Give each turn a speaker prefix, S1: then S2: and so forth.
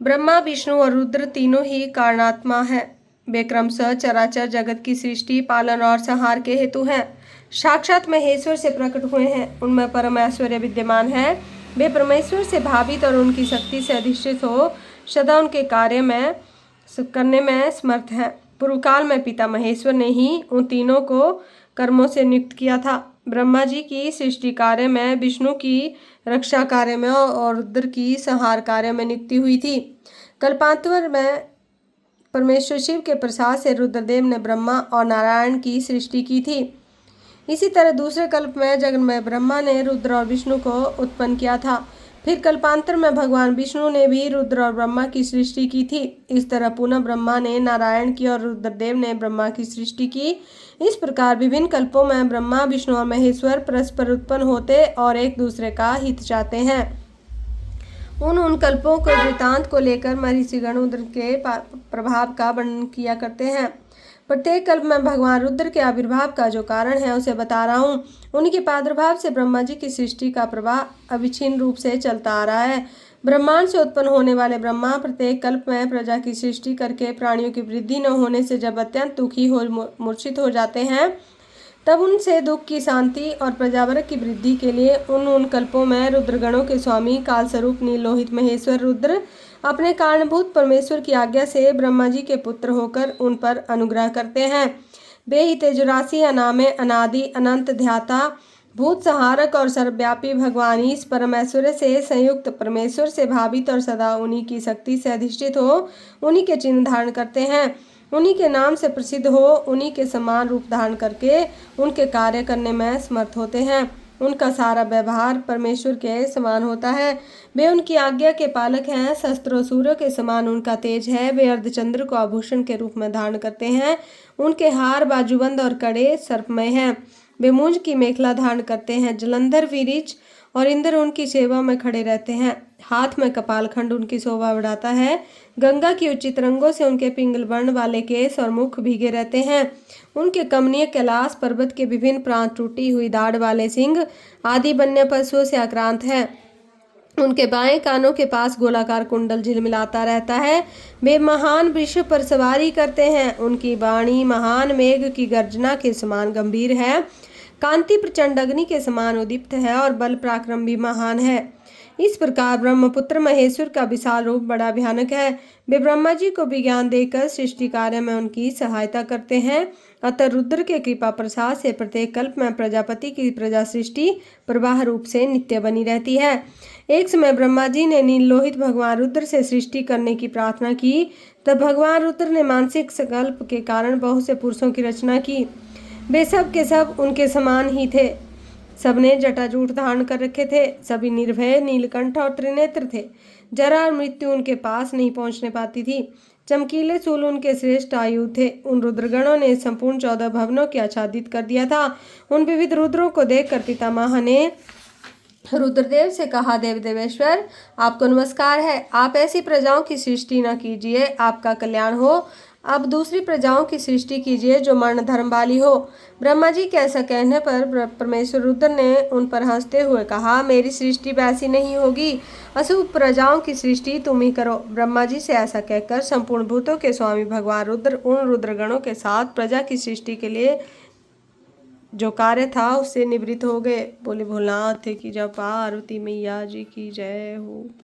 S1: ब्रह्मा, विष्णु और रुद्र तीनों ही कारणात्मा है। वे क्रमशः चराचर जगत की सृष्टि, पालन और संहार के हेतु हैं। साक्षात महेश्वर से प्रकट हुए हैं। उनमें परम ऐश्वर्य विद्यमान है। वे परमेश्वर से भावित और उनकी शक्ति से अधिष्ठित हो सदा उनके कार्य में करने में समर्थ है। पूर्व काल में पिता महेश्वर ने ही उन तीनों को कर्मों से नियुक्त किया था। ब्रह्मा जी की सृष्टि कार्य में, विष्णु की रक्षा कार्य में और रुद्र की संहार कार्य में नियुक्ति हुई थी। कल्पांतर में परमेश्वर शिव के प्रसाद से रुद्रदेव ने ब्रह्मा और नारायण की सृष्टि की थी। इसी तरह दूसरे कल्प में जगन्मय ब्रह्मा ने रुद्र और विष्णु को उत्पन्न किया था। फिर कल्पांतर में भगवान विष्णु ने भी रुद्र और ब्रह्मा की सृष्टि की थी। इस तरह पुनः ब्रह्मा ने नारायण की और रुद्रदेव ने ब्रह्मा की सृष्टि की। इस प्रकार विभिन्न कल्पों में ब्रह्मा, विष्णु और महेश्वर परस्पर उत्पन्न होते और एक दूसरे का हित चाहते हैं। उन कल्पों को वृत्तांत को लेकर महर्षिगण रुद्र के प्रभाव का वर्णन किया करते हैं। प्रत्येक कल्प में भगवान रुद्र के आविर्भाव का जो कारण है उसे बता रहा हूँ। उनके प्रादुर्भाव से ब्रह्मा जी की सृष्टि का प्रवाह अविच्छिन्न रूप से चलता आ रहा है। ब्रह्मांड से उत्पन्न होने वाले ब्रह्मा प्रत्येक कल्प में प्रजा की सृष्टि करके प्राणियों की वृद्धि न होने से जब अत्यंत दुखी हो मूर्छित हो जाते हैं, तब उनसे दुख की शांति और प्रजावर्ग की वृद्धि के लिए उन कल्पों में रुद्रगणों के स्वामी कालस्वरूप नीलोहित महेश्वर रुद्र अपने कारणभूत परमेश्वर की आज्ञा से ब्रह्मा जी के पुत्र होकर उन पर अनुग्रह करते हैं। वे ही तेजराशि, अनामय, अनादि, अनंत, ध्याता, भूत संहारक और सर्वव्यापी भगवान इस परमेश्वर से संयुक्त परमेश्वर से भावित और सदा उन्हीं की शक्ति से अधिष्ठित हो उन्हीं के चिन्ह धारण करते हैं, उन्हीं के नाम से प्रसिद्ध हो, उन्हीं के समान रूप धारण करके उनके कार्य करने में समर्थ होते हैं। उनका सारा व्यवहार परमेश्वर के समान होता है। वे उनकी आज्ञा के पालक हैं। शस्त्र और सूर्य के समान उनका तेज है। वे अर्धचंद्र को आभूषण के रूप में धारण करते हैं। उनके हार, बाजूबंद और कड़े सर्पमय हैं। वे मूंज की मेखला धारण करते हैं। जलंधर, विरिच और इंद्र उनकी सेवा में खड़े रहते हैं। हाथ में कपालखंड उनकी शोभा बढ़ाता है। गंगा की उच्च तरंगों से उनके पिंगल वर्ण वाले केश और मुख भीगे रहते हैं। उनके कमनीय कैलाश पर्वत के विभिन्न प्रांत टूटी हुई दाढ़ वाले सिंह आदि वन्य पशुओं से आक्रांत है। उनके बाएं कानों के पास गोलाकार कुंडल झिलमिलाता रहता है। वे महान वृक्ष पर सवारी करते हैं। उनकी वाणी महान मेघ की गर्जना के समान गंभीर है। कांति प्रचंड अग्नि के समान उदीप्त है और बल पराक्रम भी महान है। इस प्रकार ब्रह्मपुत्र महेश्वर का विशाल रूप बड़ा भयानक है। वे ब्रह्मा जी को विज्ञान देकर सृष्टि कार्य में उनकी सहायता करते हैं। अतः रुद्र के कृपा प्रसाद से प्रत्येक कल्प में प्रजापति की प्रजा सृष्टि प्रवाह रूप से नित्य बनी रहती है। एक समय ब्रह्मा जी ने नीलोहित भगवान रुद्र से सृष्टि करने की प्रार्थना की। तब भगवान रुद्र ने मानसिक संकल्प के कारण बहुत से पुरुषों की रचना की। वे सब के सब उनके समान ही थे। सबने जटाजूट धारण कर रखे थे। सभी निर्भय, नीलकंठ और त्रिनेत्र थे। जरा और मृत्यु उनके पास नहीं पहुंचने पाती थी। चमकीले शूल उनके श्रेष्ठ आयुध थे। उन रुद्रगणों ने संपूर्ण 14 भवनों की आच्छादित कर दिया था। उन विविध रुद्रों को देखकर पितामह ने रुद्रदेव से कहा, देव देवेश्वर, आपको नमस्कार है। आप ऐसी प्रजाओं की सृष्टि न कीजिए, आपका कल्याण हो। अब दूसरी प्रजाओं की सृष्टि कीजिए जो मरण धर्म वाली हो। ब्रह्मा जी के ऐसा कहने पर परमेश्वर रुद्र ने उन पर हंसते हुए कहा, मेरी सृष्टि वैसी नहीं होगी। अशुभ प्रजाओं की सृष्टि तुम ही करो। ब्रह्मा जी से ऐसा कहकर संपूर्ण भूतों के स्वामी भगवान रुद्र उन रुद्रगणों के साथ प्रजा की सृष्टि के लिए जो कार्य था उससे निवृत्त हो गए। बोले भोलानाथ की जय, पार्वती मैया जी की जय हो।